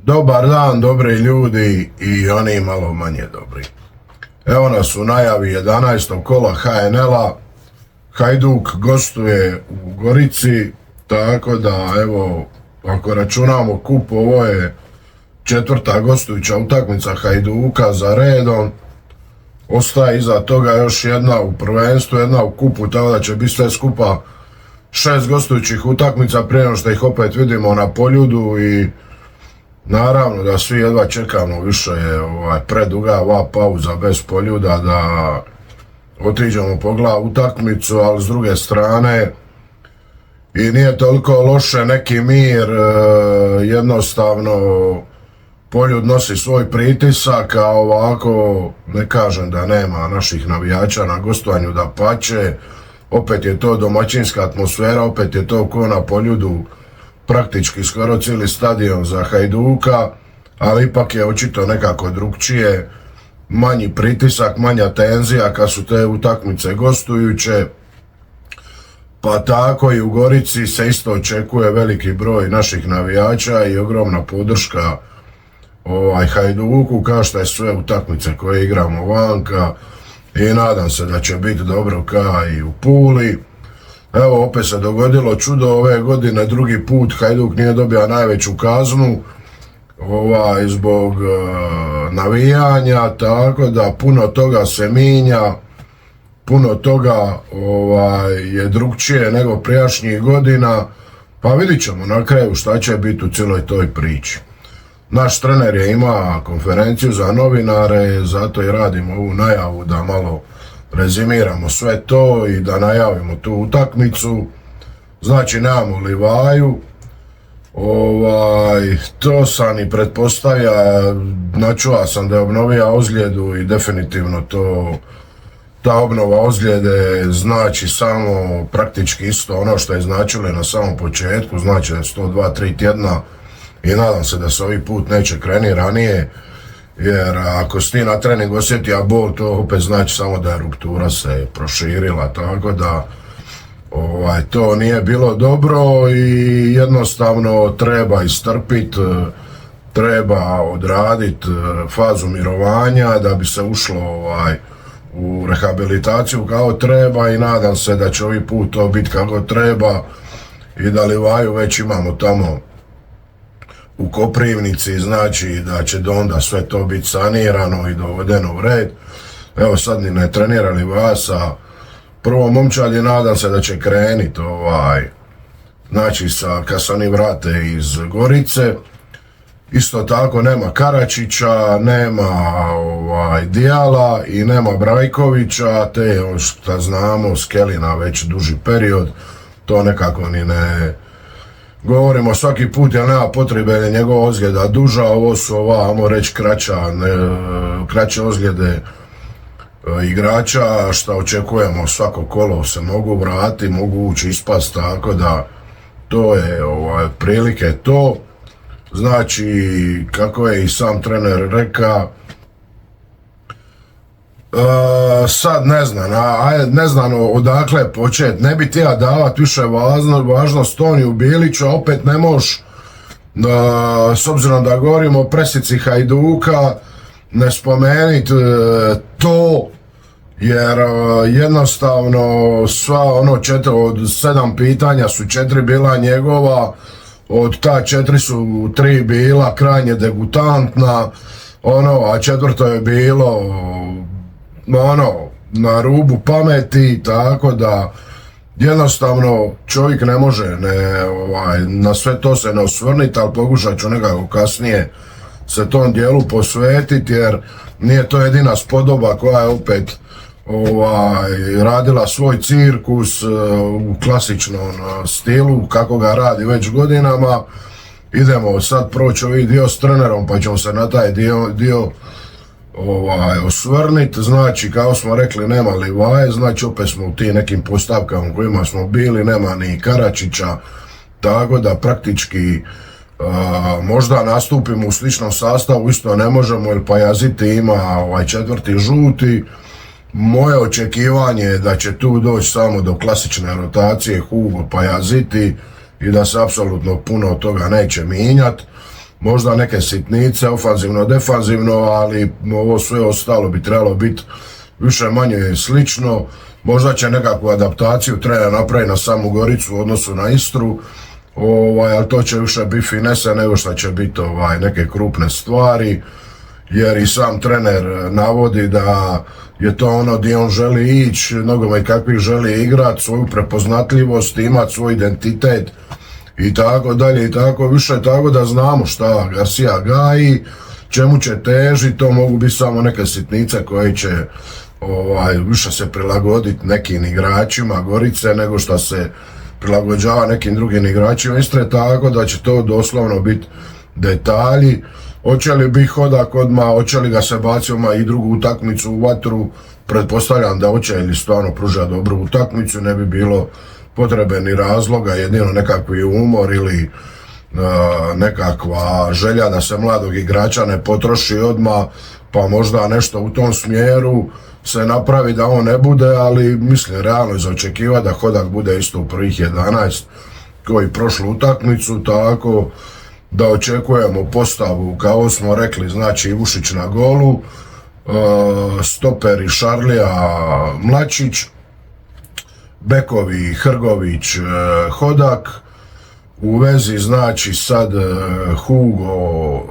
Dobar dan, dobri ljudi i oni malo manje dobri. Evo nas u najavi 11. kola HNL-a. Hajduk gostuje u Gorici, tako da evo, ako računamo kup, ovo je 4. gostujuća utakmica Hajduka za redom. Ostaje iza toga još jedna u prvenstvu, jedna u kupu, tako da će biti sve skupa 6 gostujućih utakmica prije nego što ih opet vidimo na Poljudu i naravno da svi jedva čekamo, više je preduga ova pauza bez Poljuda da otiđemo pogledati utakmicu, ali s druge strane i nije toliko loše, neki mir, jednostavno Poljud nosi svoj pritisak, a ovako ne kažem da nema naših navijača na gostovanju, dapače, opet je to domaćinska atmosfera, opet je to ko na Poljudu, praktički skoro cijeli stadion za Hajduka, ali ipak je očito nekako drukčije, manji pritisak, manja tenzija kad su te utakmice gostujuće, pa tako i u Gorici se isto očekuje veliki broj naših navijača i ogromna podrška Hajduku, kao što je sve utakmice koje igramo vanka, i nadam se da će biti dobro kao i u Puli. Evo, opet se dogodilo čudo ove godine, drugi put Hajduk nije dobio najveću kaznu zbog navijanja, tako da puno toga se minja, puno toga je drukčije nego prijašnjih godina, pa vidit ćemo na kraju šta će biti u cijeloj toj priči. Naš trener je ima konferenciju za novinare, zato i radimo ovu najavu da malo rezimiramo sve to i da najavimo tu utakmicu. Znači nemamo Livaju, to sam i pretpostavlja, načuo sam da je obnovio ozljedu i definitivno ta obnova ozljede znači samo praktički isto ono što je značilo na samom početku, znači 102-3 tjedna i nadam se da se ovaj put neće krenuti ranije, jer ako si ti na trening osjetio bol, to opet znači samo da je ruptura se proširila, tako da to nije bilo dobro i jednostavno treba istrpiti, treba odraditi fazu mirovanja da bi se ušlo u rehabilitaciju kako treba i nadam se da će ovaj put to biti kako treba i da Livaju već imamo tamo u Koprivnici, znači da će do onda sve to biti sanirano i dovedeno u red. Evo sad ni ne trenira Livaja sa prvom momčadi, nadam se da će kreniti znači kad se oni vrate iz Gorice. Isto tako nema Karačića, nema Dijala i nema Brajkovića, te što znamo Skelina već duži period, to nekako ni ne govorimo svaki put, jer nema potrebe, jer je njegova ozljeda duža, ovo su ajmo reći kraće ozljede igrača, što očekujemo svako kolo se mogu vratiti, mogu ući ispast, tako da to je prilike to. Znači, kako je i sam trener rekao, sad ne znam odakle početi, ne bi tija davati više važnost Toniju Biliću, a opet ne moš, s obzirom da govorimo o presici Hajduka, ne spomenuti to, jer jednostavno sva od 7 pitanja su 4 bila njegova, od ta 4 su 3 bila krajnje degutantna, a 4. je bilo na rubu pameti, tako da jednostavno čovjek ne može na sve to se ne osvrniti, ali pokušat ću nekako kasnije se tom dijelu posvetiti, jer nije to jedina spodoba koja je opet radila svoj cirkus u klasičnom stilu kako ga radi već godinama. Idemo sad proći ovaj dio s trenerom, pa ćemo se na taj dio osvrniti. Znači, kao smo rekli, nema Livaje, znači opet smo u tim nekim postavkama u kojima smo bili, nema ni Karačića, tako da praktički možda nastupimo u sličnom sastavu, isto ne možemo, jer Pajaziti ima 4. žuti. Moje očekivanje je da će tu doći samo do klasične rotacije Hugo Pajaziti i da se apsolutno puno od toga neće mijenjati. možda neke sitnice, ofanzivno, defanzivno, ali ovo sve ostalo bi trebalo biti više manje slično. Možda će nekakvu adaptaciju trener napraviti na samu Goricu u odnosu na Istru, ali to će više biti finese nego što će biti neke krupne stvari, jer i sam trener navodi da je to ono gdje on želi ići, nogomet kakvi želi igrati, svoju prepoznatljivost, imati svoj identitet i tako dalje i tako više, tako da znamo šta Garcia gaji, čemu će teži, to mogu biti samo neke sitnice koje će više se prilagoditi nekim igračima Gorice nego što se prilagođava nekim drugim igračima Istre, tako da će to doslovno biti detalji. Hoće li biti Hodak odmah, hoće li ga se baciti i drugu utakmicu u vatru, pretpostavljam da hoće, ili stvarno pruža dobru utakmicu, ne bi bilo potrebe ni razloga, jedino nekakvi umor ili nekakva želja da se mladog igrača ne potroši odmah, pa možda nešto u tom smjeru se napravi da on ne bude, ali mislim realno je za očekivati da Hodak bude isto u prvih 11 koji prošlu utakmicu, tako da očekujemo postavu, kao smo rekli, znači Ivušić na golu, stoperi Šarlija, Mlačić, bekovi Hrgović, Hodak, u vezi znači sad Hugo,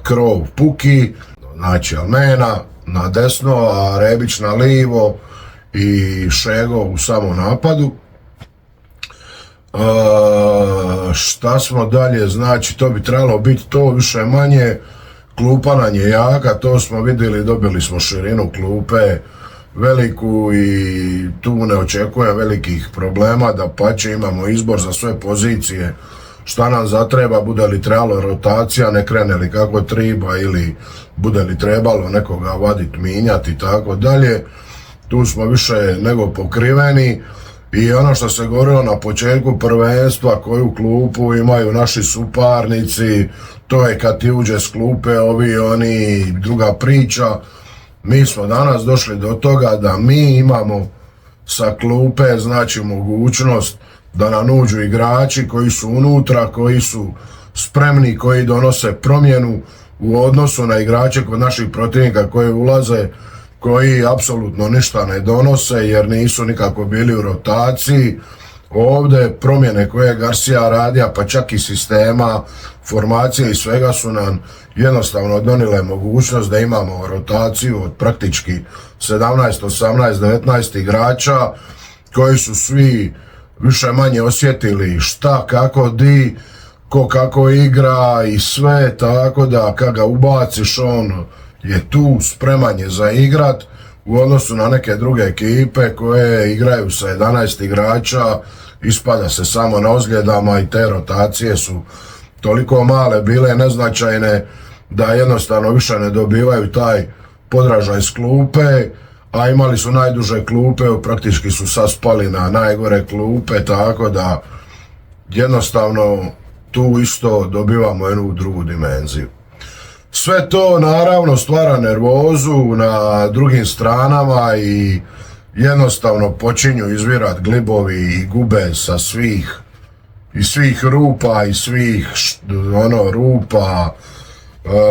Krov, Puki, znači Almena na desno, a Rebić na livo i Šego u samom napadu. Šta smo dalje, znači to bi trebalo biti to više manje, klupa nam je jaka, to smo vidjeli, dobili smo širinu klupe veliku i tu ne očekujem velikih problema, da pače imamo izbor za sve pozicije, šta nam zatreba, bude li trebalo rotacija, ne krene li kako treba ili bude li trebalo nekoga vaditi, minjati i tako dalje, tu smo više nego pokriveni. I ono što se govorilo na početku prvenstva, koju klupu imaju naši suparnici, to je kad ti uđe s klupe, ovi, oni, druga priča. Mi smo danas došli do toga da mi imamo sa klupe, znači mogućnost da nam uđu igrači koji su unutra, koji su spremni, koji donose promjenu u odnosu na igrače kod naših protivnika koji ulaze, koji apsolutno ništa ne donose jer nisu nikako bili u rotaciji. Ovdje promjene koje je Garcia radija, pa čak i sistema, formacije i svega su nam jednostavno donile mogućnost da imamo rotaciju od praktički 17, 18, 19 igrača koji su svi više manje osjetili šta, kako, di, ko kako igra i sve, tako da kad ga ubaciš on je tu, spreman je za igrat u odnosu na neke druge ekipe koje igraju sa 11 igrača, ispada se samo na ozljedama i te rotacije su toliko male bile, neznačajne, da jednostavno više ne dobivaju taj podražaj s klupe, a imali su najduže klupe, praktički su saspali na najgore klupe, tako da jednostavno tu isto dobivamo jednu drugu dimenziju. Sve to naravno stvara nervozu na drugim stranama i jednostavno počinju izvirat glibovi i gube sa svih rupa i svih rupa,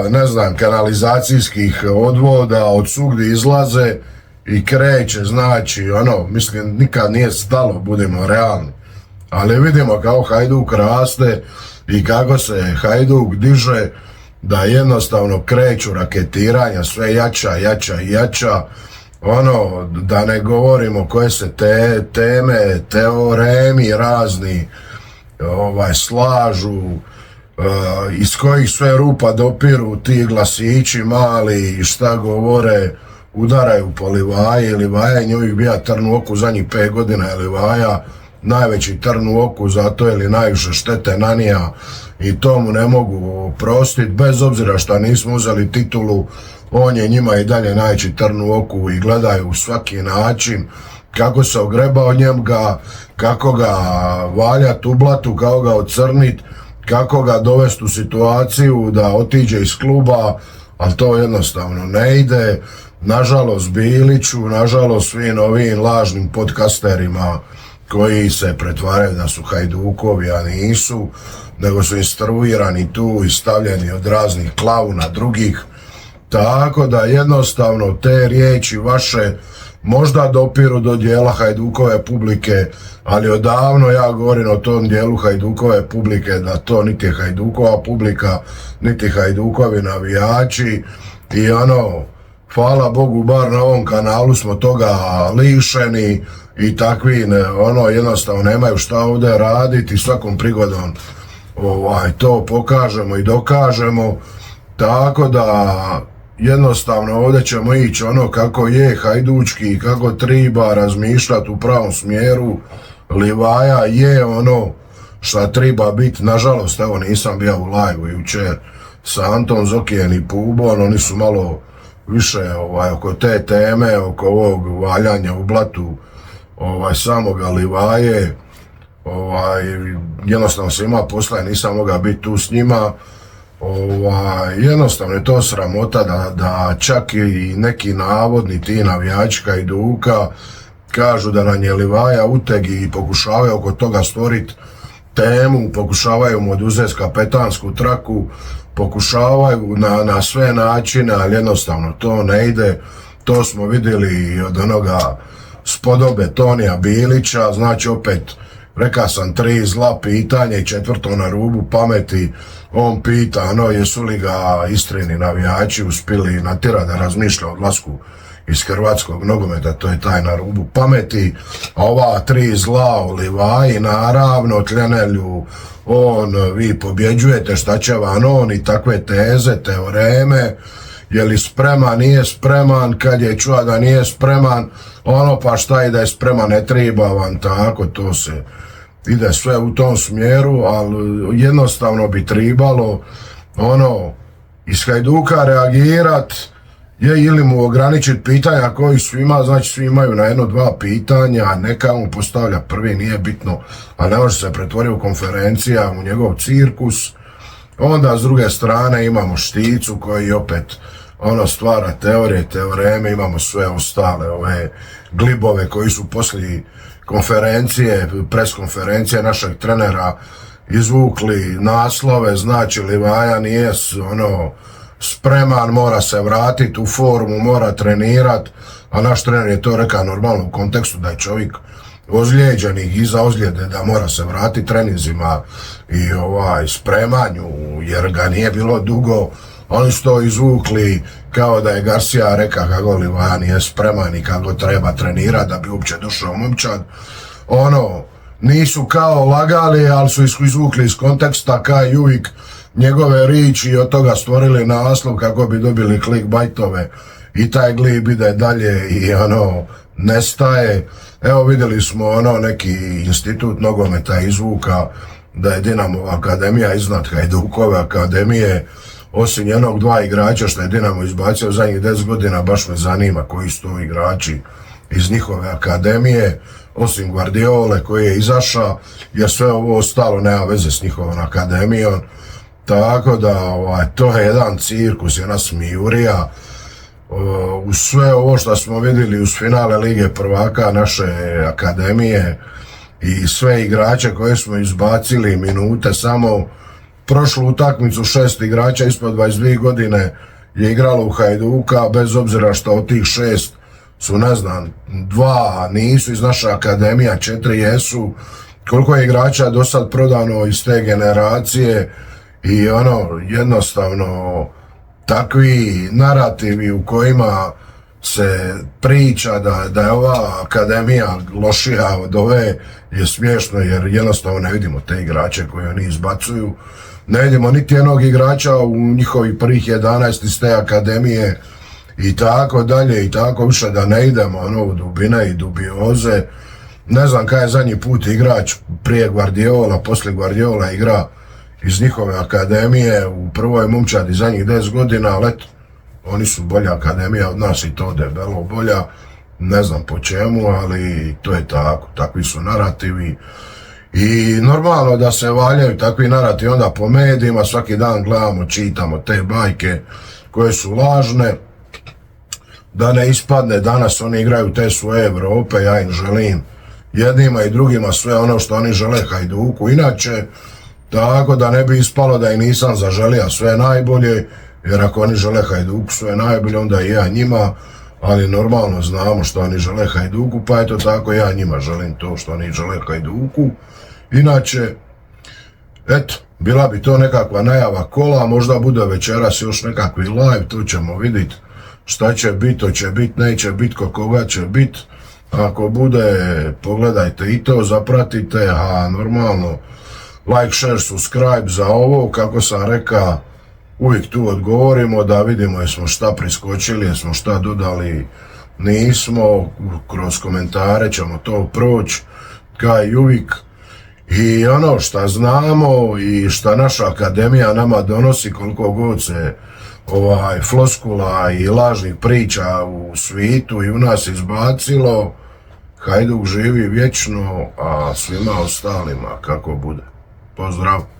ne znam, kanalizacijskih odvoda, od svugdje izlaze i kreće, znači mislim nikad nije stalo, budemo realni, ali vidimo kao Hajduk raste i kako se Hajduk diže, da jednostavno kreću raketiranja, sve jača i jača, da ne govorimo koje se teme, teoremi razni slažu, iz kojih sve rupa dopiru ti glasići mali i šta govore, udaraju po Livaji. Livaja je njoj bija trn u oku zadnjih 5 godina, je Livaja najveći trn u oku, zato je li najviše štete nanija i to mu ne mogu oprostiti, bez obzira što nismo uzeli titulu, on je njima i dalje najveći trn u oku i gledaju svaki način kako se ogreba od njega, kako ga valjat u blatu, kako ga ocrnit, kako ga dovesti u situaciju da otiđe iz kluba, ali to jednostavno ne ide. Nažalost Biliću, nažalost svim ovim lažnim podcasterima koji se pretvaraju da su Hajdukovi, a nisu, nego su instruirani tu i stavljeni od raznih klauna drugih. Tako da jednostavno te riječi vaše možda dopiru do dijela Hajdukove publike, ali odavno ja govorim o tom dijelu Hajdukove publike da to niti je Hajdukova publika, niti Hajdukovi navijači i hvala Bogu bar na ovom kanalu smo toga lišeni i takvi jednostavno nemaju šta ovdje raditi i svakom prigodom to pokažemo i dokažemo, tako da jednostavno ovdje ćemo ići kako je hajdučki i kako treba razmišljati u pravom smjeru. Livaja je šta treba biti, nažalost evo nisam bio u live jučer sa Antom Zokijem i Pubom, oni su malo više oko te teme, oko ovog valjanja u blatu samoga Livaje, jednostavno se ima posla i nisam mogao biti tu s njima. Jednostavno je to sramota da čak i neki navodni ti navijači Hajduka kažu da nam je Livaja uteg i pokušavaju oko toga stvoriti temu, pokušavaju mu oduzeti kapetansku traku, pokušavaju na sve načine, ali jednostavno to ne ide. To smo vidjeli od onoga spodobe Tonija Bilića, znači opet rekao sam 3 zla pitanja i 4. na rubu pameti. On pita jesu li ga Istrini navijači uspjeli natjerati da razmišlja o odlasku iz hrvatskog nogometa, to je taj na rubu pameti. A ova 3 zla o Livaji, naravno Tljenelju, vi pobjeđujete, šta će vam on i takve teze, teoreme, je li spreman, nije spreman, kad je čuo da nije spreman, pa šta i da je spreman, ne treba vam tako, to se ide sve u tom smjeru, ali jednostavno bi trebalo iz Hajduka reagirat ili mu ograničiti pitanja koji svi ima, znači svi imaju na 1-2 pitanja, neka mu postavlja prvi, nije bitno, ali ne može se pretvoriti u konferencija, u njegov cirkus. Onda s druge strane imamo Šticu koji opet stvara teorije, teoreme, imamo sve ostale ove glibove koji su poslije konferencije, pres konferencije našeg trenera izvukli naslove, znači Livaja nije spreman, mora se vratiti u formu, mora trenirat, a naš trener je to rekao normalno u kontekstu da je čovjek ozlijeđenih iza ozljede, da mora se vratiti treninzima i spremanju, jer ga nije bilo dugo. Oni su to izvukli kao da je Garcia rekao kako Livaja nije spreman i kako treba trenirati da bi uopće došao u momčad. Nisu kao lagali, ali su izvukli iz konteksta kao i uvijek njegove riječi i od toga stvorili naslov kako bi dobili clickbaitove i taj glib ide dalje i nestaje. Evo vidjeli smo neki institut nogometa izvuka da je Dinamova akademija iznad Hajdukove akademije, osim 1-2 igrača što je Dinamo izbacio zadnjih 10 godina, baš me zanima koji su to igrači iz njihove akademije, osim Guardiole koji je izašao, jer sve ovo ostalo nema veze s njihovom akademijom. Tako da to je jedan cirkus, jedna smijurija. Uz sve ovo što smo vidjeli uz finale Lige prvaka naše akademije i sve igrače koje smo izbacili minute, samo prošlu utakmicu 6 igrača ispod 22 godine je igralo u Hajduka, bez obzira što od tih 6 su 2 nisu iz naše akademije, 4 jesu. Koliko je igrača do sad prodano iz te generacije i jednostavno takvi narativi u kojima se priča da je ova akademija lošija od ove je smiješno, jer jednostavno ne vidimo te igrače koje oni izbacuju. Ne vidimo niti jednog igrača u njihovih prvih 11 iz te akademije i tako dalje i tako više, da ne idemo u dubine i dubioze. Ne znam kada je zadnji put igrač prije Guardiola, poslije Guardiola igra iz njihove akademije u prvoj momčadi zadnjih 10 godina, ali eto, oni su bolja akademija od nas i to debelo bolja, ne znam po čemu, ali to je tako, takvi su narativi. I normalno da se valjaju takvi narativi onda po medijima, svaki dan gledamo, čitamo te bajke koje su lažne, da ne ispadne danas oni igraju te svoje Europe, ja im želim jednima i drugima sve ono što oni žele Hajduku. Inače, tako da ne bi ispalo da i nisam zaželio sve najbolje, jer ako oni žele Hajduku sve najbolje, onda i ja njima, ali normalno znamo što oni žele Hajduku, pa eto tako ja njima želim to što oni žele Hajduku. Inače, eto, bila bi to nekakva najava kola, možda bude večeras još nekakvi live, tu ćemo vidjeti šta će biti, to će biti, neće biti, koga će biti. Ako bude, pogledajte i to, zapratite, a normalno like, share, subscribe za ovo, kako sam rekao, uvijek tu odgovorimo da vidimo jesmo šta priskočili, jesmo šta dodali, nismo, kroz komentare ćemo to proći, kao i uvijek. I ono šta znamo i šta naša akademija nama donosi, koliko god se floskula i lažnih priča u svijetu i u nas izbacilo, Hajduk živi vječno, a svima ostalima kako bude. Pozdrav!